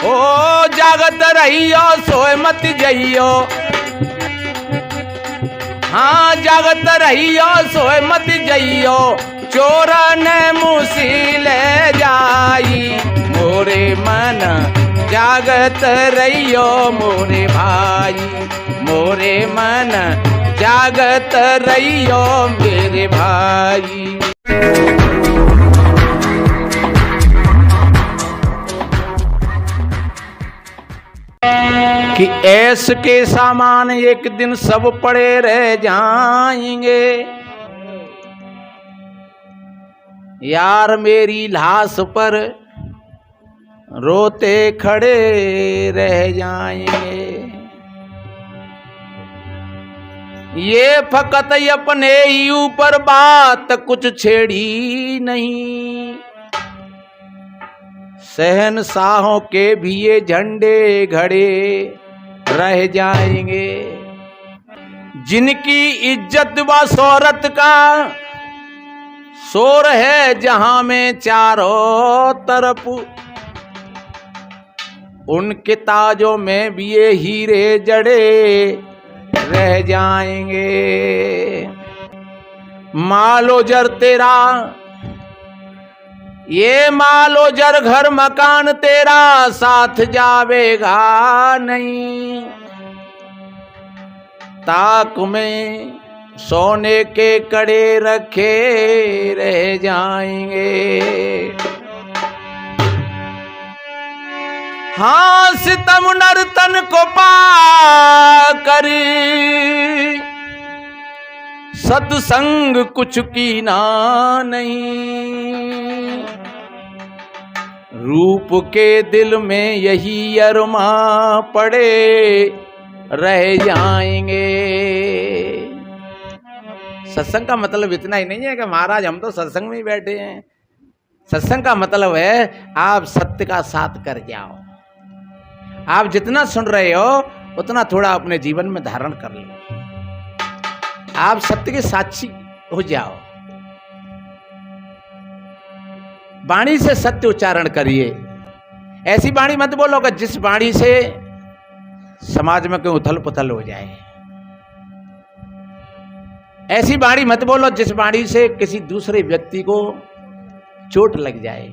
ओ जागत रहियो सोए मत जइयो, हाँ जागत रहियो सोए मत जइयो, चोरन मुसी ले जाई। मोरे मन जागत रहियो मोरे भाई, मोरे मन जागत रहियो मेरे भाई। कि ऐस के सामान एक दिन सब पड़े रह जाएंगे, यार मेरी लाश पर रोते खड़े रह जाएंगे। ये फकत अपने ही ऊपर बात कुछ छेड़ी नहीं, शहंशाहों के भी ये झंडे घड़े रह जाएंगे। जिनकी इज्जत व शोहरत का शोर है जहां में चारों तरफ, उनके ताजों में भी ये हीरे जड़े रह जाएंगे। मालो जर तेरा, ये मालो जर घर मकान तेरा साथ जावेगा नहीं, ताक में सोने के कड़े रखे रह जाएंगे। हाँ सितम नर्तन को पा कर सत्संग कुछ कीना नहीं, रूप के दिल में यही अरमा पड़े रह जाएंगे। सत्संग का मतलब इतना ही नहीं है कि महाराज हम तो सत्संग में ही बैठे हैं। सत्संग का मतलब है आप सत्य का साथ कर जाओ, आप जितना सुन रहे हो उतना थोड़ा अपने जीवन में धारण कर लो, आप सत्य के साक्षी हो जाओ। वाणी से सत्य उच्चारण करिए, ऐसी वाणी मत बोलो कि जिस वाणी से समाज में कोई उथल पुथल हो जाए, ऐसी वाणी मत बोलो जिस वाणी से किसी दूसरे व्यक्ति को चोट लग जाए।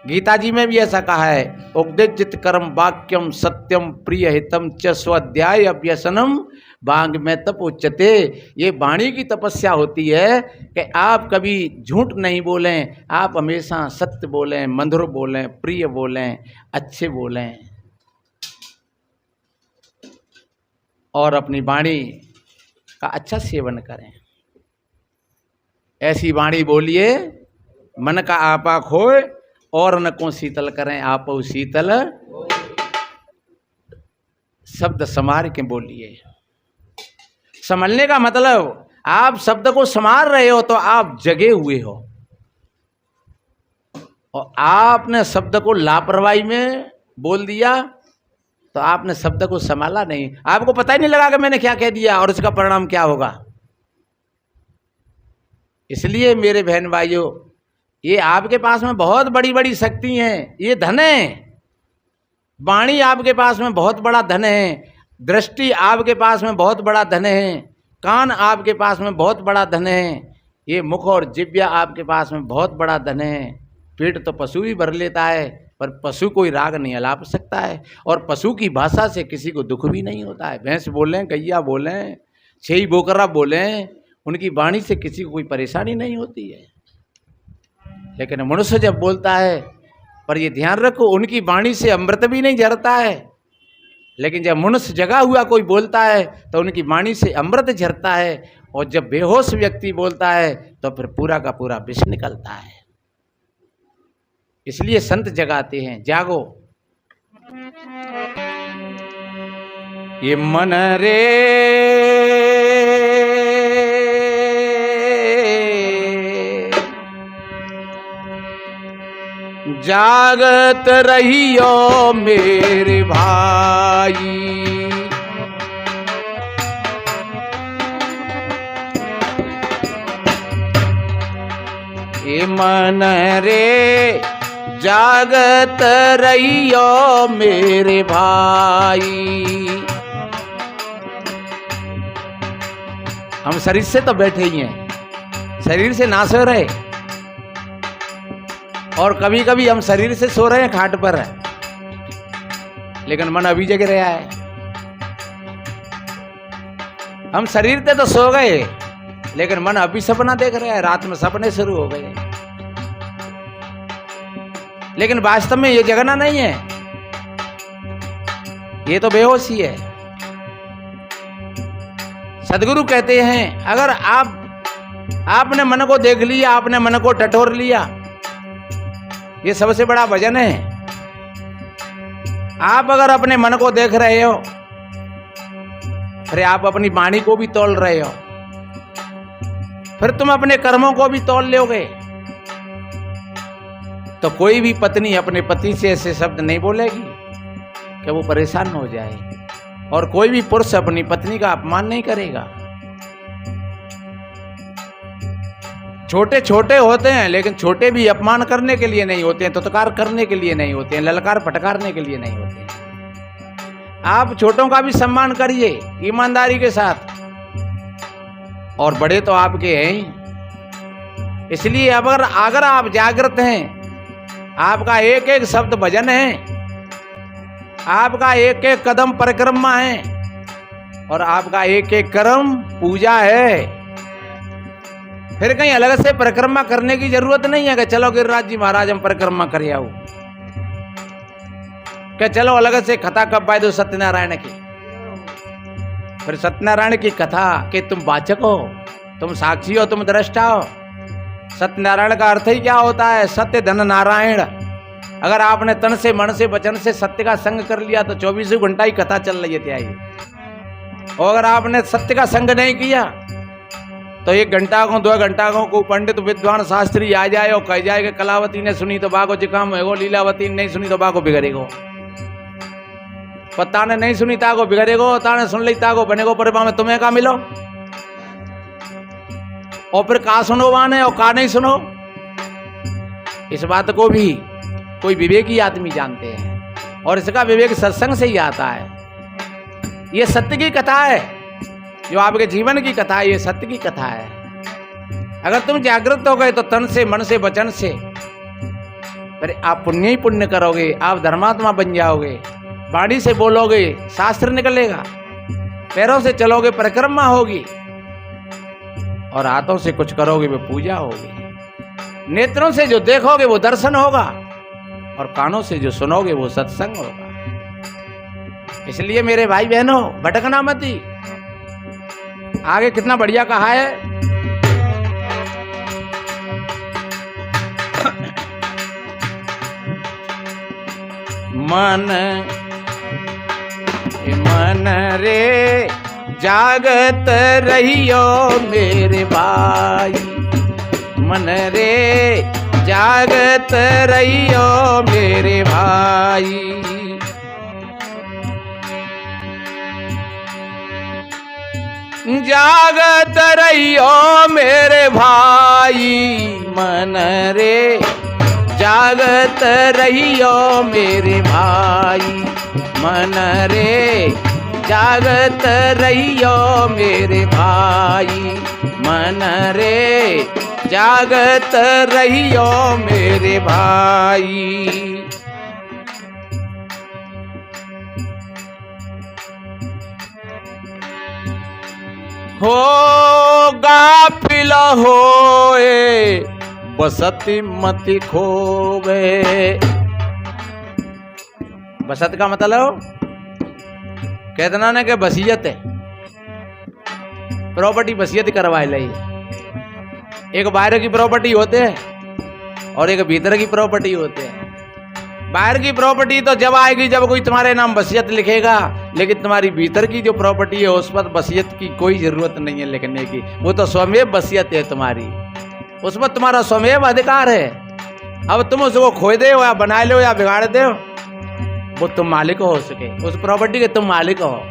गीता जी में भी ऐसा कहा है, उपदेजित कर्म वाक्यम सत्यम प्रिय हितम च स्वाध्याय अभ्यसनम वांग में तप उच्चते। ये वाणी की तपस्या होती है कि आप कभी झूठ नहीं बोलें, आप हमेशा सत्य बोलें, मधुर बोलें, प्रिय बोलें, अच्छे बोलें और अपनी वाणी का अच्छा सेवन करें। ऐसी वाणी बोलिए मन का आपा खोए और न को शीतल करें आप शीतल। शब्द संभाल के बोलिए। संभलने का मतलब आप शब्द को संभाल रहे हो तो आप जगे हुए हो, और आपने शब्द को लापरवाही में बोल दिया तो आपने शब्द को संभाला नहीं, आपको पता ही नहीं लगा कि मैंने क्या कह दिया और इसका परिणाम क्या होगा। इसलिए मेरे बहन भाइयों, ये आपके पास में बहुत बड़ी बड़ी शक्ति हैं, ये धन है। वाणी आपके पास में बहुत बड़ा धन है, दृष्टि आपके पास में बहुत बड़ा धन है, कान आपके पास में बहुत बड़ा धन है, ये मुख और जिह्वा आपके पास में बहुत बड़ा धन है। पेट तो पशु भी भर लेता है, पर पशु कोई राग नहीं अलाप सकता है, और पशु की भाषा से किसी को दुख भी नहीं होता है। भैंस बोलें, गैया बोलें, छेई बोकरा बोलें, उनकी वाणी से किसी को कोई परेशानी नहीं होती है। लेकिन मनुष्य जब बोलता है, पर ये ध्यान रखो, उनकी वाणी से अमृत भी नहीं झरता है, लेकिन जब मनुष्य जगा हुआ कोई बोलता है तो उनकी वाणी से अमृत झरता है, और जब बेहोश व्यक्ति बोलता है तो फिर पूरा का पूरा विष निकलता है। इसलिए संत जगाते हैं, जागो। ये मन रे जागत रहियो मेरे भाई, ये मन रे जागत रहियो मेरे भाई। हम शरीर से तो बैठे ही हैं, शरीर से ना सो रहे, और कभी कभी हम शरीर से सो रहे हैं खाट पर, लेकिन मन अभी जग रहा है। हम शरीर से तो सो गए, लेकिन मन अभी सपना देख रहा है, रात में सपने शुरू हो गए। लेकिन वास्तव में ये जगना नहीं है, ये तो बेहोशी है। सदगुरु कहते हैं अगर आपने मन को देख लिया, आपने मन को टटोर लिया, ये सबसे बड़ा वजन है। आप अगर अपने मन को देख रहे हो, फिर आप अपनी वाणी को भी तोल रहे हो, फिर तुम अपने कर्मों को भी तोल लोगे। तो कोई भी पत्नी अपने पति से ऐसे शब्द नहीं बोलेगी कि वो परेशान हो जाए, और कोई भी पुरुष अपनी पत्नी का अपमान नहीं करेगा। छोटे छोटे होते हैं, लेकिन छोटे भी अपमान करने के लिए नहीं होते हैं, तुतकार करने के लिए नहीं होते हैं, ललकार फटकारने के लिए नहीं होते हैं। आप छोटों का भी सम्मान करिए ईमानदारी के साथ, और बड़े तो आपके हैं। इसलिए अगर आप जागृत हैं, आपका एक एक शब्द भजन है, आपका एक एक कदम परिक्रमा है, और आपका एक एक कर्म पूजा है, फिर कहीं अलग से परिक्रमा करने की जरूरत नहीं है कि चलो गिरिराज जी महाराज हम परिक्रमा कर आओ, कि चलो अलग से कथा कब दो सत्यनारायण की। फिर सत्यनारायण की कथा कि तुम वाचक हो, तुम साक्षी हो, तुम दृष्टा हो। सत्यनारायण का अर्थ ही क्या होता है? सत्य धन नारायण। अगर आपने तन से मन से वचन से सत्य का संग कर लिया तो 24 घंटा ही कथा चल रही है त्यागी। और अगर आपने सत्य का संग नहीं किया तो 1 घंटा को 2 घंटा को पंडित विद्वान शास्त्री आ जाए और कह जाए कि कलावती ने सुनी तो बाको जिकाम है, लीलावती ने नहीं सुनी तो बाको बिगड़ेगो, पता ने नहीं सुनी ताको बिगड़ेगो, ताने सुन ली ताको बनेगो, पर में तुम्हें का मिलो। और फिर का सुनो वाने और का नहीं सुनो, इस बात को भी कोई विवेकी आदमी जानते हैं, और इसका विवेक सत्संग से ही आता है। ये सत्य की कथा है, जो आपके जीवन की कथा है, ये सत्य की कथा है। अगर तुम जागृत हो गए तो तन से मन से वचन से फिर आप पुण्य ही पुण्य करोगे, आप धर्मात्मा बन जाओगे। वाणी से बोलोगे शास्त्र निकलेगा, पैरों से चलोगे परिक्रमा होगी, और हाथों से कुछ करोगे वो पूजा होगी। नेत्रों से जो देखोगे वो दर्शन होगा, और कानों से जो सुनोगे वो सत्संग होगा। इसलिए मेरे भाई बहनों भटकना मत ही। आगे कितना बढ़िया कहा है, मन मन रे जागत रहियो मेरे भाई, मन रे जागत रहियो मेरे भाई। जागत रहियो मेरे भाई, मन रे जागत रहियो मेरे भाई, मन रे जागत रहियो मेरे भाई, मन रे जागत रहियो मेरे भाई। हो गाफिल होए बसती मति खोवे। बसत का मतलब कहतना ने के बसियत है, प्रॉपर्टी बसियत करवाए ली। एक बाहर की प्रॉपर्टी होते हैं और एक भीतर की प्रॉपर्टी होते हैं। बाहर की प्रॉपर्टी तो जब आएगी जब कोई तुम्हारे नाम बसियत लिखेगा, लेकिन तुम्हारी भीतर की जो प्रॉपर्टी है उस पर बसियत की कोई जरूरत नहीं है लिखने की, वो तो स्वमेव बसियत है तुम्हारी, उस पर तुम्हारा स्वमेव अधिकार है। अब तुम उसको खोए दे हो या बना लो या बिगाड़ दे, वो तुम मालिक हो सके, उस प्रॉपर्टी के तुम मालिक हो।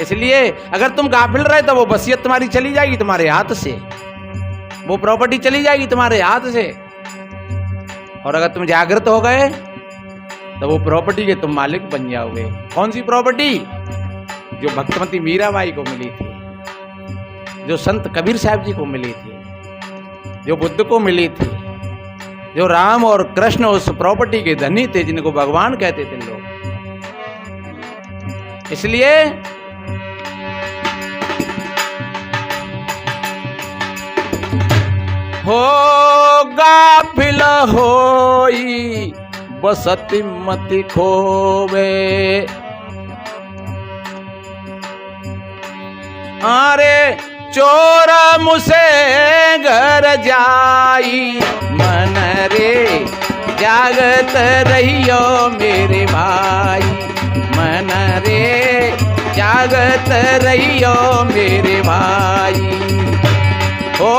इसलिए अगर तुम गाफिल रहे तो वो बसियत तुम्हारी चली जाएगी तुम्हारे हाथ से, वो प्रॉपर्टी चली जाएगी तुम्हारे हाथ से। और अगर तुम जागृत हो गए तो वो प्रॉपर्टी के तुम मालिक बन जाओगे। कौन सी प्रॉपर्टी? जो भक्तमती मीराबाई को मिली थी, जो संत कबीर साहब जी को मिली थी, जो बुद्ध को मिली थी, जो राम और कृष्ण उस प्रॉपर्टी के धनी थे, जिनको भगवान कहते थे लोग। इसलिए हो गाफिल होई बसति मति खोवे, अरे चोर मुसे घर जाई मन रे जागत रहियो मेरे भाई, मन रे जागत रहियो मेरे भाई। ओ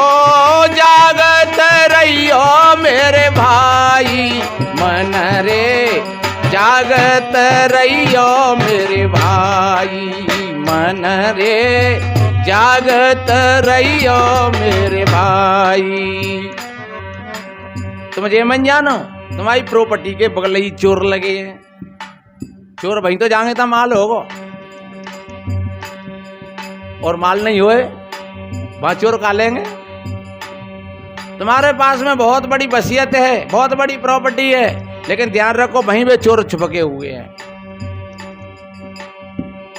जागत रहियो मेरे भाई, मन रे जागत रहियो मेरे भाई, मन रे जागत रहियो मेरे भाई। तुम ये मन जानो तुम्हारी प्रॉपर्टी के बगल ही चोर लगे हैं। चोर वहीं तो जाएंगे तो माल होगा, और माल नहीं होए वहां चोर खा लेंगे। तुम्हारे पास में बहुत बड़ी वसीयत है, बहुत बड़ी प्रॉपर्टी है, लेकिन ध्यान रखो वहीं पे चोर छुपके हुए हैं।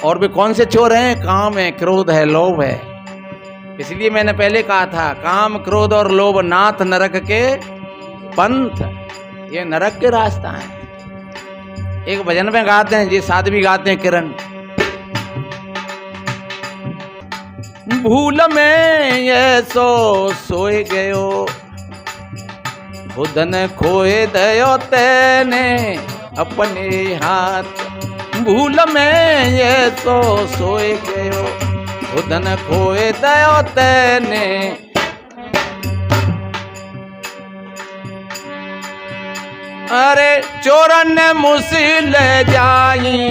और भी कौन से चोर हैं? काम है, क्रोध है, लोभ है। इसलिए मैंने पहले कहा था, काम क्रोध और लोभ नाथ नरक के पंथ, ये नरक के रास्ता है। एक भजन में गाते हैं, ये साधवी गाते हैं, किरण भूल में ये सोए गयो, बुधन खोए दयो तेने अपने हाथ, भूल में ये सोए गयो, बुधन खोए दयो तेने। अरे चोरन मुसिल जाई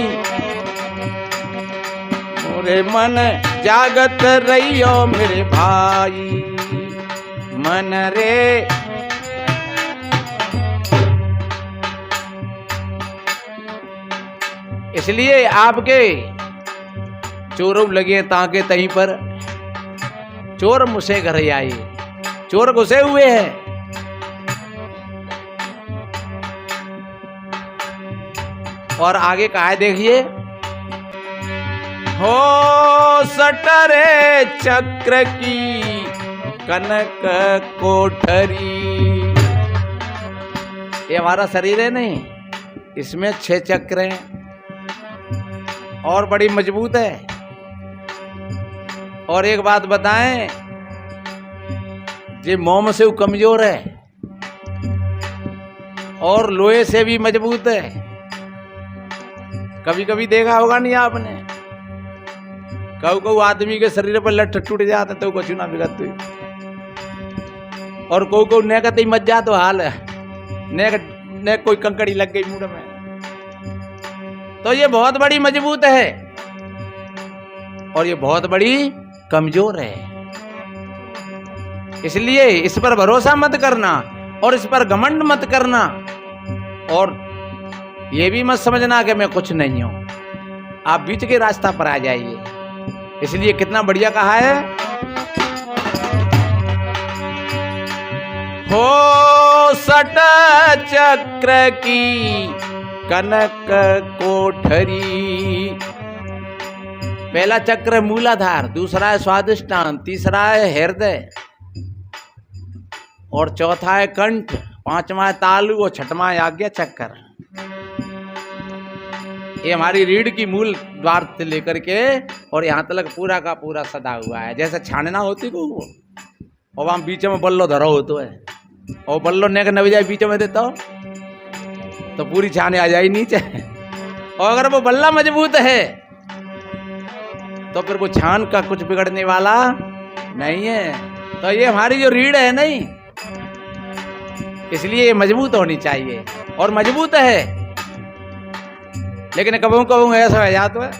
मोरे मन जागत रहियो मेरे भाई, मन रे इसलिए आपके चोरों लगे ताके तहीं पर, चोर मुझसे घर आए, चोर घुसे हुए हैं। और आगे कहा है देखिए, हो सटरे चक्र की कनक कोठरी, ये हमारा शरीर है नहीं, इसमें 6 चक्र हैं और बड़ी मजबूत है। और एक बात बताएं, ये मोम से कमजोर है और लोहे से भी मजबूत है। कभी कभी देखा होगा नहीं आपने, कऊ आदमी के शरीर पर लठ टूट जाते तो कुछ ना बिगड़ती, और कऊ ने कहते मत जा तो हाल है, ने कोई कंकड़ी लग गई मुंह में। तो ये बहुत बड़ी मजबूत है और ये बहुत बड़ी कमजोर है। इसलिए इस पर भरोसा मत करना और इस पर घमंड मत करना, और ये भी मत समझना कि मैं कुछ नहीं हूं। आप बीच के रास्ता पर आ जाइए। इसलिए कितना बढ़िया कहा है, हो सट चक्र की कनक कोठरी। पहला चक्र है मूलाधार, दूसरा है स्वादिष्टान, तीसरा है हृदय, और चौथा है कंठ, पांचवा है तालु और छठवां है आज्ञा चक्र। ये हमारी रीढ़ की मूल द्वार से लेकर के और यहाँ तक पूरा का पूरा सदा हुआ है। जैसे छानना होती को वो, और वहाँ बीच में बल्लो धरो होतो है, और बल्लो नेक न जाए बीच में देता हो तो पूरी छाने आ जाए नीचे। और अगर वो बल्ला मजबूत है तो फिर वो छान का कुछ बिगड़ने वाला नहीं है। तो ये हमारी जो रीढ़ है नहीं, इसलिए ये मजबूत होनी चाहिए, और मजबूत है। लेकिन कबू कबू ऐसा हो जाता है,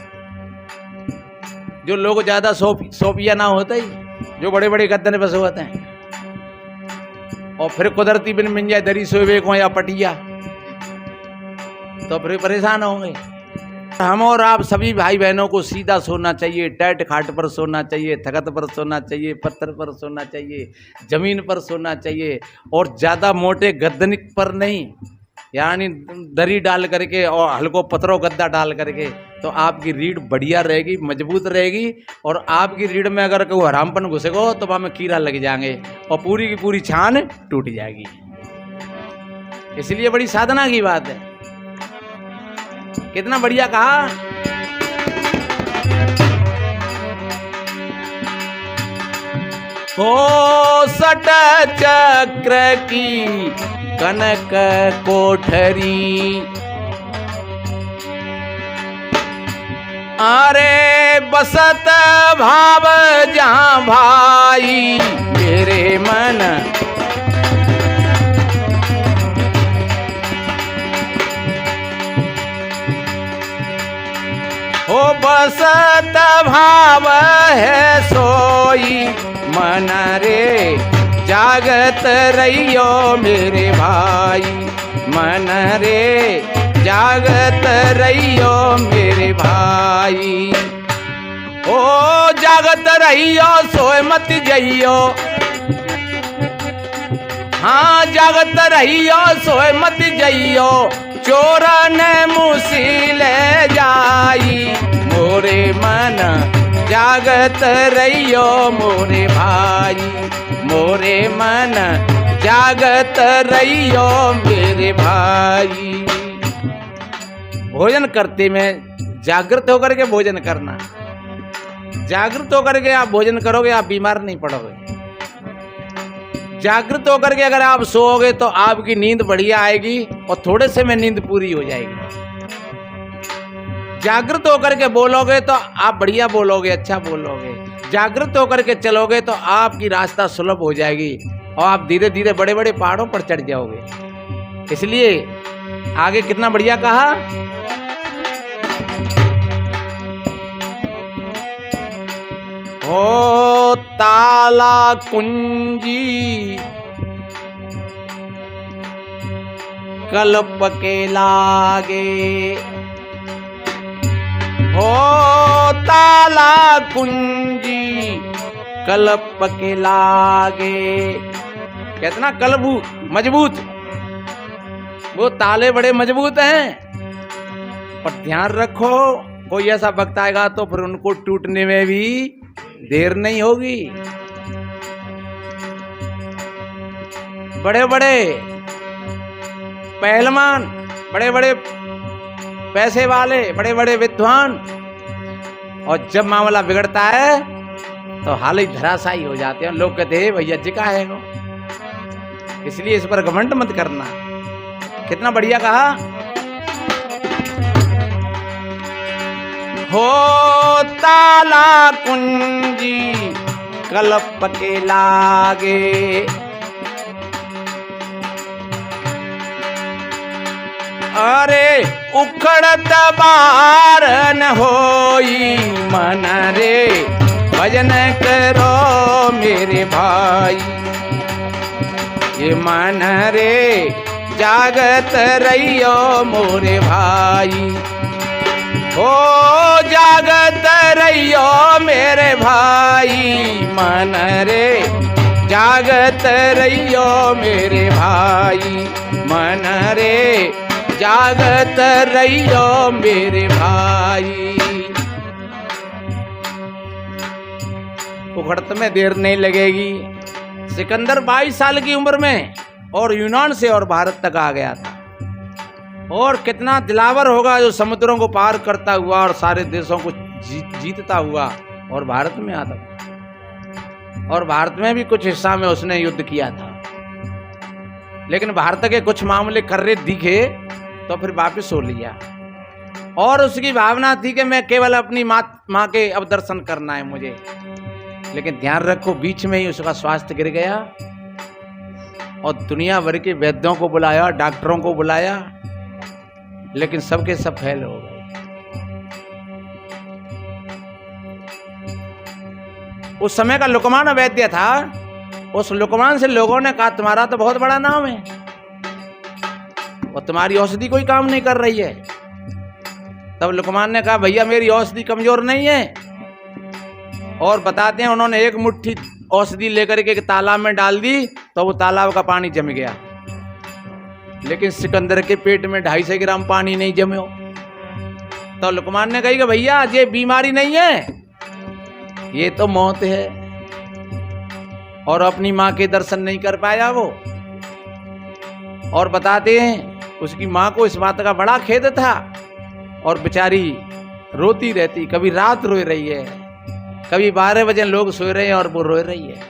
जो लोग ज्यादा सोपिया ना होते ही, जो बड़े बड़े गद्दे बसे होते हैं, और फिर कुदरती बिन मिल जाए दरी सोए को या पटिया, तो फिर परेशान होंगे। हम और आप सभी भाई बहनों को सीधा सोना चाहिए, टाइट खाट पर सोना चाहिए, तख्त पर सोना चाहिए, पत्थर पर सोना चाहिए, जमीन पर सोना चाहिए, और ज़्यादा मोटे गद्दे पर नहीं, यानी दरी डाल करके और हल्को पत्थरों गद्दा डाल करके, तो आपकी रीढ़ बढ़िया रहेगी, मजबूत रहेगी। और आपकी रीढ़ में अगर कोई हरामपन घुसेगो तो वहाँ में कीड़ा लग जाएंगे और पूरी की पूरी छान टूट जाएगी। इसलिए बड़ी साधना की बात है। कितना बढ़िया कहा। हो सट चक्र की कनक कोठरी, अरे बसत भाव जहां भाई मेरे मन, हो बसत भाव है सोई मन रे, जागत रहियो मेरे भाई मन रे, जागत रहियो मेरे भाई। ओ जागत रहियो सोए मत जइयो, हाँ जागत रहियो सोए मत जइयो, चोरन मुसी ले जाई मोरे मन, जागत रहियो मोरे भाई मोरे मन, जागत रहियो मेरे भाई। भोजन करते में जागृत होकर के भोजन करना। जागृत होकर के आप भोजन करोगे, आप बीमार नहीं पड़ोगे। जागृत होकर के अगर आप सोओगे तो आपकी नींद बढ़िया आएगी और थोड़े से में नींद पूरी हो जाएगी। जागृत होकर के बोलोगे तो आप बढ़िया बोलोगे, अच्छा बोलोगे। जागृत होकर के चलोगे तो आपकी रास्ता सुलभ हो जाएगी और आप धीरे धीरे बड़े बड़े पहाड़ों पर चढ़ जाओगे। इसलिए आगे कितना बढ़िया कहा, ओ ताला कुंजी कल्प के लागे, हो ताला कुंजी कल्प के लागे। कितना कल्बू मजबूत, वो ताले बड़े मजबूत हैं। पर ध्यान रखो, कोई ऐसा वक्त आएगा तो फिर उनको टूटने में भी देर नहीं होगी। बड़े बड़े पहलवान, बड़े बड़े पैसे वाले, बड़े बड़े विद्वान, और जब मामला बिगड़ता है तो हाल ही धराशायी हो जाते हैं। लोग कहते हैं भैया जी का है वो। इसलिए इस पर घमंड मत करना। कितना बढ़िया कहा, हो ताला कुंजी कल्प के लागे, अरे उखड़त बार न होई मन रे, भजन करो मेरे भाई ये मन रे, जागत रहियो मोरे भाई। ओ जागत रहियो मेरे भाई मन रे, जागत रहियो मेरे भाई मन रे, जागत रहियो मेरे भाई। उखड़त में देर नहीं लगेगी। सिकंदर 22 साल की उम्र में और यूनान से और भारत तक आ गया था। और कितना दिलावर होगा जो समुद्रों को पार करता हुआ और सारे देशों को जीतता हुआ और भारत में आता था। और भारत में भी कुछ हिस्सा में उसने युद्ध किया था, लेकिन भारत के कुछ मामले कर्रे दिखे तो फिर वापिस हो लिया। और उसकी भावना थी कि मैं केवल अपनी माँ के अब दर्शन करना है मुझे। लेकिन ध्यान रखो, बीच में ही उसका स्वास्थ्य गिर गया और दुनिया भर के वैद्यों को बुलाया, डॉक्टरों को बुलाया, लेकिन सबके सब फेल हो गए। उस समय का लुकमान वैद्य था, उस लुकमान से लोगों ने कहा तुम्हारा तो बहुत बड़ा नाम है और तुम्हारी औषधि कोई काम नहीं कर रही है। तब लुकमान ने कहा भैया मेरी औषधि कमजोर नहीं है। और बताते हैं उन्होंने एक मुट्ठी औषधि लेकर के तालाब में डाल दी तो वो तालाब का पानी जम गया, लेकिन सिकंदर के पेट में 250 ग्राम पानी नहीं जमे हो। तो लुकमान ने कही कि भैया ये बीमारी नहीं है, ये तो मौत है। और अपनी माँ के दर्शन नहीं कर पाया वो। और बताते हैं उसकी माँ को इस बात का बड़ा खेद था और बेचारी रोती रहती, कभी रात रोए रही है, कभी 12 बजे लोग सो रहे हैं और वो रोए रही है,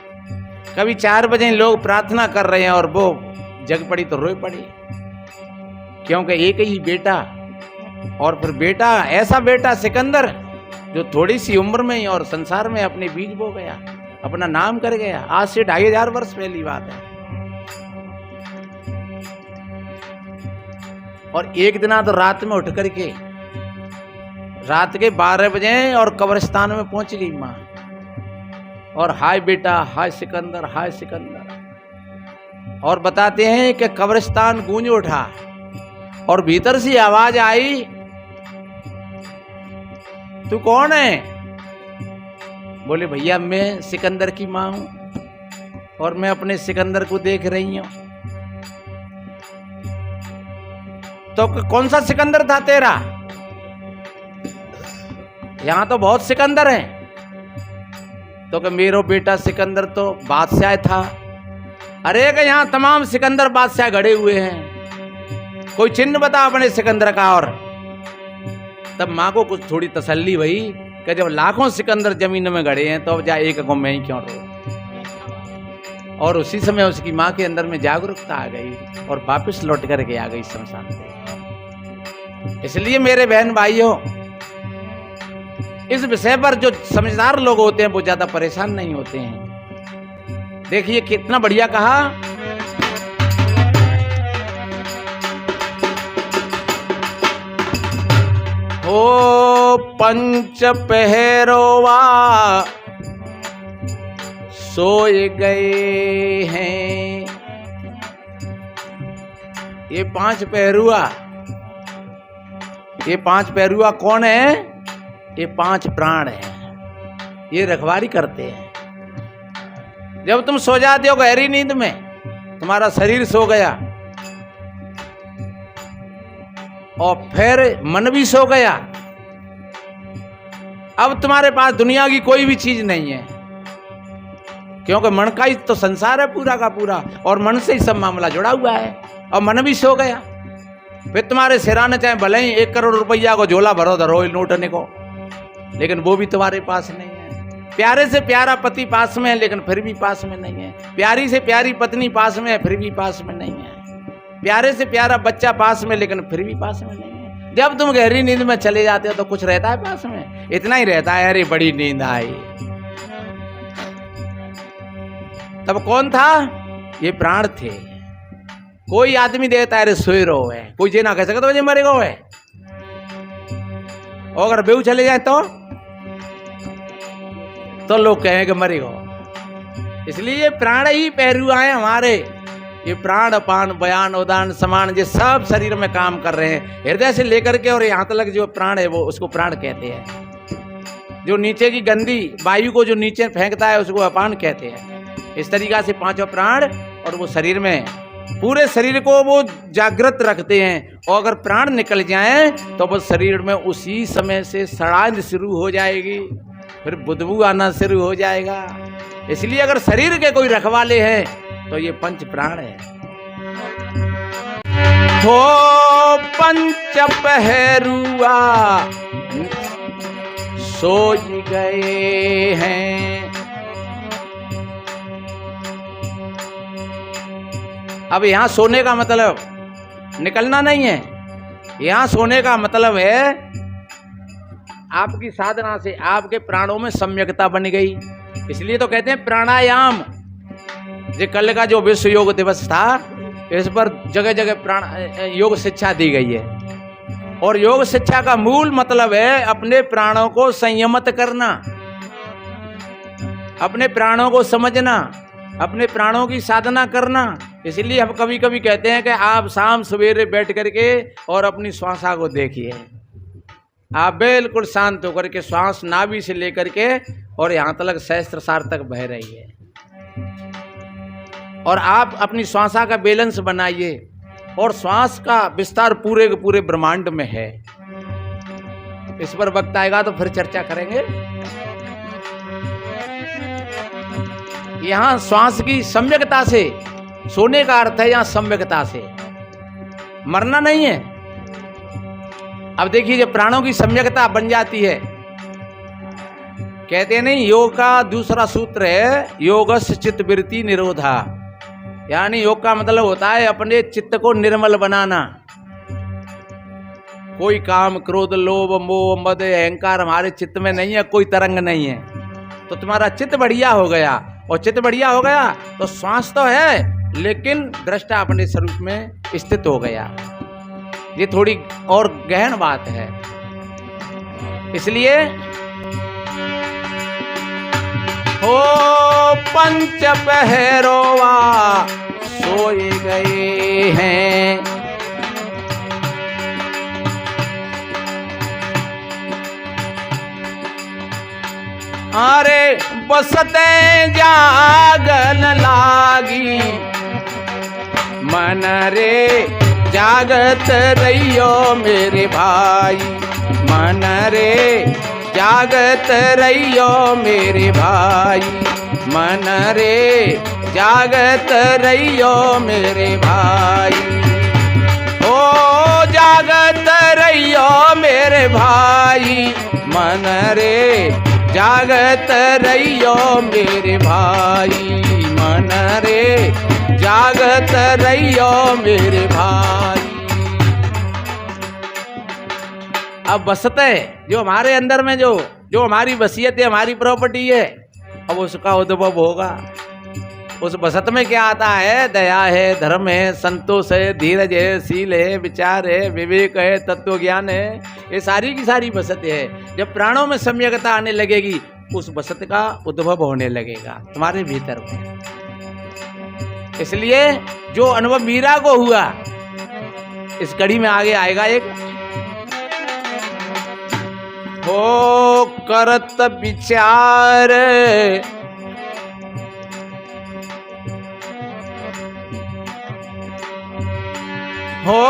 कभी 4 बजे लोग प्रार्थना कर रहे हैं और वो जग पड़ी तो रोए पड़ी, क्योंकि एक ही बेटा। और फिर बेटा, ऐसा बेटा सिकंदर जो थोड़ी सी उम्र में ही और संसार में अपने बीज बो गया, अपना नाम कर गया। आज से 2500 वर्ष पहली बात है। और एक दिन तो रात में उठ करके रात के 12 बजे और कब्रिस्तान में पहुंच गई माँ, और हाय बेटा, हाय सिकंदर, हाय सिकंदर। और बताते हैं कि कब्रिस्तान गूंज उठा और भीतर से आवाज आई, तू कौन है? बोले भैया मैं सिकंदर की माँ हूं और मैं अपने सिकंदर को देख रही हूं। तो कौन सा सिकंदर था तेरा? यहां तो बहुत सिकंदर हैं। तो कि मेरो बेटा सिकंदर तो बादशाह था। अरे कि यहां तमाम सिकंदर बादशाह गड़े हुए हैं, कोई चिन्ह बता अपने सिकंदर का। और तब माँ को कुछ थोड़ी तसल्ली हुई कि जब लाखों सिकंदर जमीन में गड़े हैं तो अब जा एक को मैं ही क्यों रहूं। और उसी समय उसकी माँ के अंदर में जागरूकता आ गई और वापस लौट करके आ गई शमशान पे। इसलिए मेरे बहन भाइयों, इस विषय पर जो समझदार लोग होते हैं वो ज्यादा परेशान नहीं होते हैं। देखिए कितना बढ़िया कहा, ओ पंच पहरोवा सोए गए हैं। ये 5 पहरुआ, ये 5 पहरुआ कौन है? ये 5 प्राण हैं, ये रखवारी करते हैं। जब तुम सो जाते हो गहरी नींद में, तुम्हारा शरीर सो गया और फिर मन भी सो गया, अब तुम्हारे पास दुनिया की कोई भी चीज नहीं है, क्योंकि मन का ही तो संसार है पूरा का पूरा, और मन से ही सब मामला जुड़ा हुआ है। और मन भी सो गया, फिर तुम्हारे सिराने चाहे भले ही 1 करोड़ रुपया को झोला भरो धरो लूटने को, लेकिन वो भी तुम्हारे पास नहीं है। प्यारे से प्यारा पति पास में है लेकिन फिर भी पास में नहीं है। प्यारी से प्यारी पत्नी पास में है फिर भी पास में नहीं है। प्यारे से प्यारा बच्चा पास में लेकिन फिर भी पास में नहीं है। जब तुम गहरी नींद में चले जाते हो तो कुछ रहता है पास में? इतना ही रहता है, अरे बड़ी नींद आई। तब कौन था? ये प्राण थे। कोई आदमी देता है, अरे सोए रहो है, कोई ये ना कह सकता मुझे मरेगा है। और अगर बेहू चले जाए तो लोग कहें कि मरेगा। इसलिए ये प्राण ही पहरुआ हैं हमारे। ये प्राण अपान बयान उदान समान ये सब शरीर में काम कर रहे हैं, हृदय से लेकर के और यहाँ तक जो प्राण है वो उसको प्राण कहते हैं। जो नीचे की गंदी वायु को जो नीचे फेंकता है उसको अपान कहते हैं। इस तरीका से 5 प्राण, और वो शरीर में पूरे शरीर को वो जागृत रखते हैं। और अगर प्राण निकल जाएं तो वो शरीर में उसी समय से सड़ांध शुरू हो जाएगी, फिर बदबू आना शुरू हो जाएगा। इसलिए अगर शरीर के कोई रखवाले हैं तो ये 5 प्राण है। हो पंच पहरुआ सोई गए हैं। अब यहां सोने का मतलब निकलना नहीं है, यहां सोने का मतलब है आपकी साधना से आपके प्राणों में सम्यकता बन गई। इसलिए तो कहते हैं प्राणायाम। ये कल का जो विश्व योग दिवस था, इस पर जगह जगह प्राण योग शिक्षा दी गई है। और योग शिक्षा का मूल मतलब है अपने प्राणों को संयमित करना, अपने प्राणों को समझना, अपने प्राणों की साधना करना। इसलिए हम कभी कभी कहते हैं कि आप शाम सवेरे बैठ करके और अपनी श्वासा को देखिए। आप बिल्कुल शांत होकर के श्वास नाभि से लेकर के और यहाँ तक सहस्त्रसार तक बह रही है, और आप अपनी श्वासा का बैलेंस बनाइए। और श्वास का विस्तार पूरे के पूरे ब्रह्मांड में है। इस पर वक्त आएगा तो फिर चर्चा करेंगे। यहां श्वास की सम्यकता से सोने का अर्थ है, यहां सम्यकता से मरना नहीं है। अब देखिए जब प्राणों की सम्यकता बन जाती है, कहते हैं नहीं, योग का दूसरा सूत्र है योगस्य चित्त वृत्ति निरोधा। यानी योग का मतलब होता है अपने चित्त को निर्मल बनाना। कोई काम क्रोध लोभ मोह मद अहंकार हमारे चित्त में नहीं है, कोई तरंग नहीं है। तो तुम्हारा चित्त बढ़िया हो गया, और चित्त बढ़िया हो गया तो श्वास तो है लेकिन दृष्टा अपने स्वरूप में स्थित हो गया। ये थोड़ी और गहन बात है। इसलिए हो पंच पहरोवा सोए गए हैं, अरे बसते जागन लागी मन रे जागत रहियो मेरे भाई, मन रे जागत रहियो मेरे भाई, मन रे जागत रहियो मेरे भाई। ओ जागत रहियो मेरे भाई, मन रे जागत रहियो मेरे भाई, मन रे जागत रहियो मेरे भाई। अब बसते जो हमारे अंदर में जो हमारी वसीयत है, हमारी प्रॉपर्टी है, अब उसका उद्भव होगा। उस बसत में क्या आता है? दया है, धर्म है, संतोष है, धीरज है, शील है, विचार है, विवेक है, तत्व ज्ञान है। ये सारी की सारी बसत है। जब प्राणों में सम्यकता आने लगेगी उस बसत का उद्भव होने लगेगा तुम्हारे भीतर में। इसलिए जो अनुभव मीरा को हुआ, इस कड़ी में आगे आएगा एक हो करत विचार, हो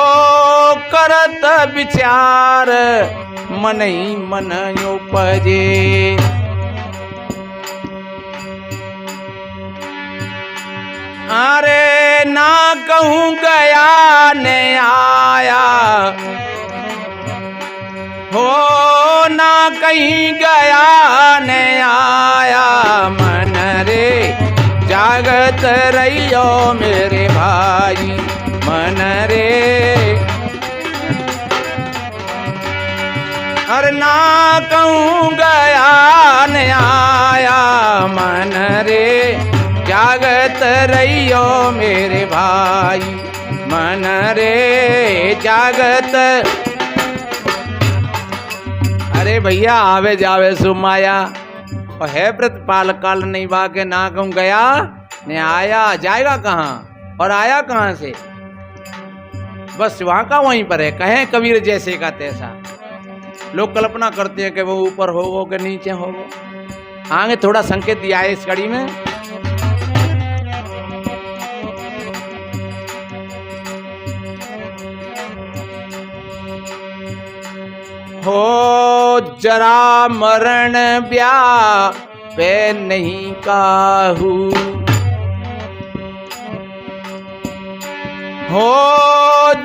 करत विचार मन ही मन उपजे, अरे ना कहूँ गया ने आया, हो ना कहीं गया ने आया, मन रे जागत रहियो मेरे भाई, मन रे अरे ना कहूँ गया न आया, मन रे जागत रहियो मेरे भाई, मन रे जागत। अरे भैया आवे जावे सुमाया, और है प्रतिपाल काल नहीं वाके, ना कहूँ गया न आया, जाएगा कहाँ और आया कहाँ से? बस वहाँ का वहीं पर है। कहें कबीर जैसे का तैसा। लोग कल्पना करते हैं कि वो ऊपर होगो कि नीचे होगो। आगे थोड़ा संकेत दिया है इस कड़ी में। हो जरा मरण ब्याह पे नहीं काहू, हो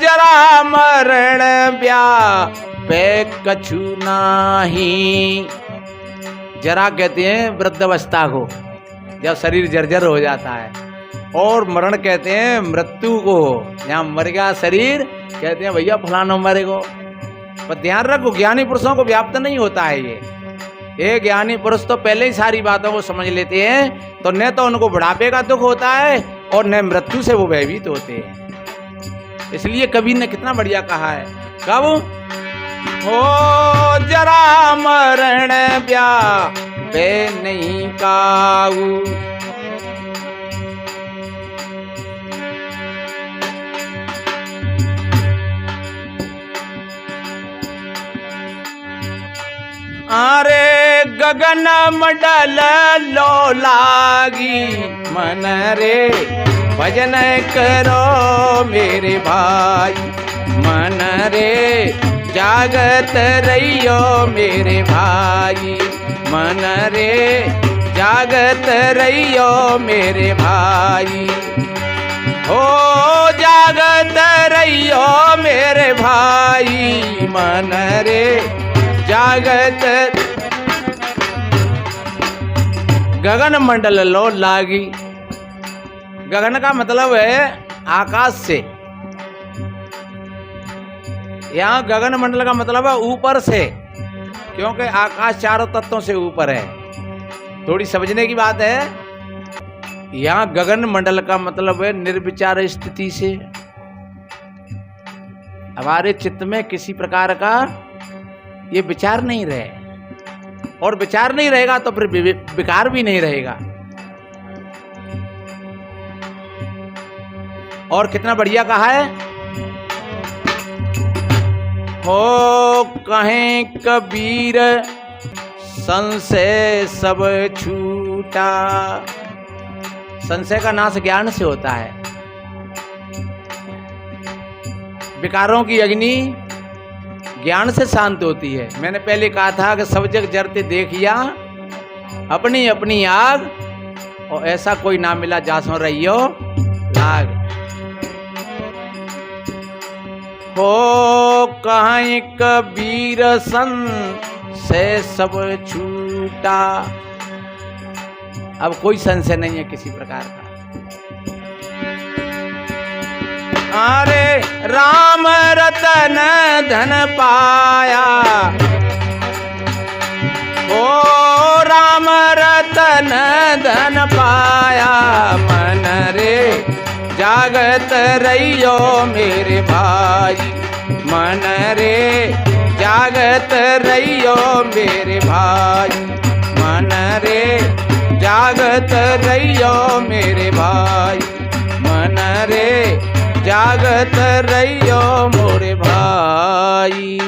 जरा मरण ब्याह पे कछु नाही। जरा कहते हैं वृद्धावस्था को, जब शरीर जर्जर हो जाता है, और मरण कहते हैं मृत्यु को, जहाँ मर गया शरीर कहते हैं भैया फलाना मरेगो। पर ध्यान रखो ज्ञानी पुरुषों को व्याप्त नहीं होता है ये ज्ञानी पुरुष तो पहले ही सारी बातों को समझ लेते हैं, तो न तो उनको बुढ़ापे का दुख होता है और न मृत्यु से वो भयभीत होते हैं। इसलिए कबीर ने कितना बढ़िया कहा है, कब हो जरा मरण ब्याह पे नहीं काऊ, अरे गगन मंडल लो लागी मन रे भजन करो मेरे भाई मन रे जागत रहियो मेरे भाई मन रे जागत रहियो मेरे भाई हो जागत रहियो मेरे भाई मन रे जागत। गगन मंडल लो लागी, गगन का मतलब है आकाश से, यहाँ गगन मंडल का मतलब है ऊपर से, क्योंकि आकाश चारों तत्वों से ऊपर है। थोड़ी समझने की बात है, यहाँ गगन मंडल का मतलब है निर्विचार स्थिति से, हमारे चित्त में किसी प्रकार का ये विचार नहीं रहे, और विचार नहीं रहेगा तो फिर विकार भी नहीं रहेगा। और कितना बढ़िया कहा है, हो कहें कबीर संशय सब छूटा। संशय का नाश ज्ञान से होता है। विकारों की अग्नि ज्ञान से शांत होती है। मैंने पहले कहा था कि सब जग जरते देखिया अपनी अपनी आग, और ऐसा कोई ना मिला जासों रहियो लाग। हो कहीं कबीर सन से सब छूटा। अब कोई संशय नहीं है किसी प्रकार का। अरे राम रतन धन पाया, ओ राम रतन धन पाया मन रे जागत रहियो मेरे भाई मन रे जागत रहियो मेरे भाई मन रे जागत रहियो मेरे भाई मन रे जागत रहियो मोरे भाई।